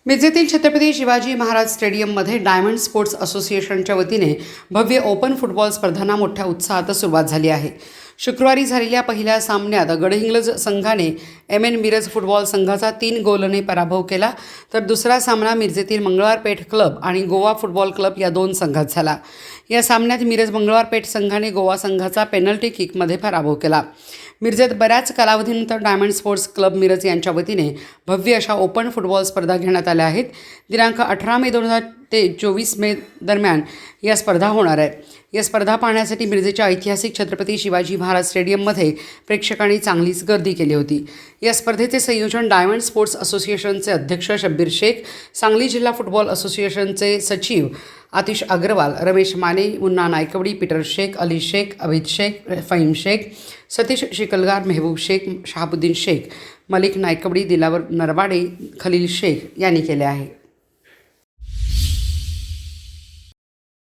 मिरजेतील छत्रपती शिवाजी महाराज स्टेडियममध्ये diamond sports असोसिएशनच्या वतीने भव्य ओपन फुटबॉल स्पर्धांना मोठ्या उत्साहात सुरुवात झाली आहे। शुक्रवारी झालेल्या पहिल्या सामन्यात गडहिंग्लज संघाने MN मिरज फुटबॉल संघाचा 3 गोलने पराभव केला, तर दुसरा सामना मिरजेतील मंगळवारपेठ क्लब आणि गोवा फुटबॉल क्लब या 2 संघात झाला। या सामन्यात मिरज मंगळवारपेठ संघाने गोवा संघाचा पेनल्टी किकमध्ये पराभव केला। मिरजेत बऱ्याच कालावधीनंतर डायमंड स्पोर्ट्स क्लब मिरज यांच्या वतीने भव्य अशा ओपन फुटबॉल स्पर्धा घेण्यात आल्या आहेत। दिनांक 18 मे 2000 ते 24 मे दरम्यान या स्पर्धा होणार आहेत। या स्पर्धा पाहण्यासाठी मिरजेच्या ऐतिहासिक छत्रपती शिवाजी महाराज स्टेडियममध्ये प्रेक्षकांनी चांगलीच गर्दी केली होती। या स्पर्धेचे संयोजन डायमंड स्पोर्ट्स असोसिएशनचे अध्यक्ष शब्बीर शेख, सांगली जिल्हा फुटबॉल असोसिएशनचे सचिव आतिश अग्रवाल, रमेश माने, मुन्ना नायकवडी, पीटर शेख, अली शेख, अभिद शेख, फहीम शेख, सतीश शिकलगार, मेहबूब शेख, शहाबुद्दीन शेख, मलिक नायकवडी, दिलावर नरवाडे, खलील शेख यांनी केले आहे।